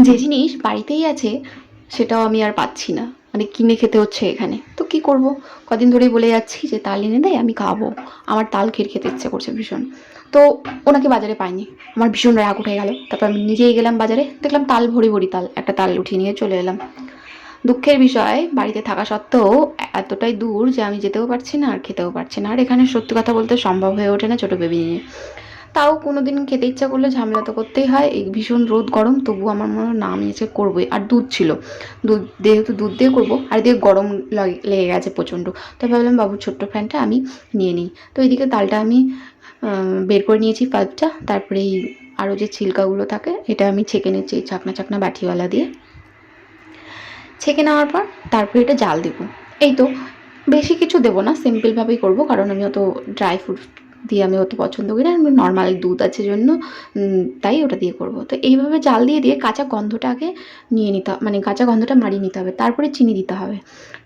যে জিনিস বাড়িতেই আছে সেটাও আমি আর পাচ্ছি না, মানে কিনে খেতে হচ্ছে এখানে। তো কি করব, কদিন ধরেই বলে যাচ্ছি যে তাল এনে দেয় আমি খাবো, আমার তাল খেতে ইচ্ছে করছে ভীষণ। তো ওনাকে বাজারে পাইনি, আমার ভীষণ রাগ উঠে গেল। তারপর আমি নিজেই গেলাম বাজারে, দেখলাম তাল ভরি ভরি তাল, একটা তাল উঠিয়ে নিয়ে চলে এলাম। দুঃখের বিষয়, বাড়িতে থাকা সত্ত্বেও এতটাই দূর যে আমি যেতেও পারছি না আর খেতেও পারছি না। আর এখানে সত্যি কথা বলতে সম্ভব হয়ে ওঠে না ছোটো বেবি নিয়ে। তাও কোনোদিন খেতে ইচ্ছা করলে ঝামেলা তো করতেই হয়। এই ভীষণ রোদ গরম, তবুও আমার মনে হয় না আমি এসে করবোই। আর দুধ ছিল, দুধ যেহেতু দুধ দিয়ে করবো, আর দিয়ে গরম লেগে গেছে প্রচণ্ড। তো ভাবলাম বাবুর ছোট্ট ফ্যানটা আমি নিয়ে নিই। তো এইদিকে তালটা আমি বের করে নিয়েছি পাল্পটা। তারপরে এই আরও যে ছিলকাগুলো থাকে এটা আমি ছেঁকে নিচ্ছি এই ছাকনা ছাকনা বাটিওয়ালা দিয়ে। ছেঁকে নেওয়ার পর তারপরে এটা জাল দেবো। এই তো, বেশি কিছু দেবো না, সিম্পলভাবেই করবো, কারণ আমি অত ড্রাই ফ্রুট দিয়ে আমি অত পছন্দ করি না। আমি নর্মাল দুধ আছে জন্য তাই ওটা দিয়ে করবো। তো এইভাবে জাল দিয়ে দিয়ে কাঁচা গন্ধটা আগে নিয়ে নিতে, মানে কাঁচা গন্ধটা মারিয়ে নিতে হবে। তারপরে চিনি দিতে হবে।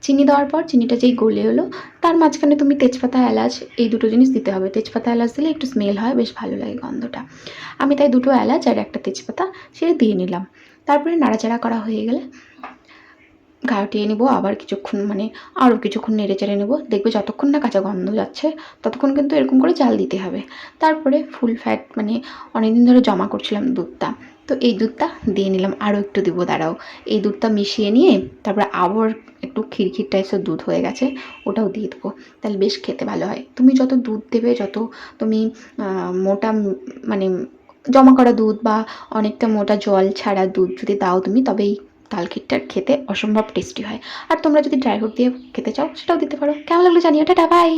চিনি দেওয়ার পর চিনিটা যেই গলে এলো, তার মাঝখানে তুমি তেজপাতা এলাচ এই দুটো জিনিস দিতে হবে। তেজপাতা এলাচ দিলে একটু স্মেল হয়, বেশ ভালো লাগে গন্ধটা। আমি তাই দুটো এলাচ আর একটা তেজপাতা সেটা দিয়ে নিলাম। তারপরে নাড়াচাড়া করা হয়ে গেলে ঘাটিয়ে নেবো আবার কিছুক্ষণ, মানে আরও কিছুক্ষণ নেড়ে চেড়ে নেবো। দেখবে যতক্ষণ না কাঁচা গন্ধ যাচ্ছে ততক্ষণ কিন্তু এরকম করে জাল দিতে হবে। তারপরে ফুল ফ্যাট, মানে অনেকদিন ধরে জমা করছিলাম দুধটা, তো এই দুধটা দিয়ে নিলাম। আরও একটু দেবো, দাঁড়াও। এই দুধটা মিশিয়ে নিয়ে তারপরে আবার একটু খিরখির টাইপের দুধ হয়ে গেছে, ওটাও দিয়ে দেবো। তাহলে বেশ খেতে ভালো হয়। তুমি যত দুধ দেবে, যত তুমি মোটা, মানে জমা করা দুধ বা অনেকটা মোটা জল ছাড়া দুধ যদি দাও তুমি, তবেই তাল ক্ষীরটা খেতে অসম্ভব টেস্টি হয়। আর তোমরা যদি ড্রাই ফ্রুট দিয়ে খেতে চাও সেটাও দিতে পারো। কেমন লাগলো জানিও। Tata, by.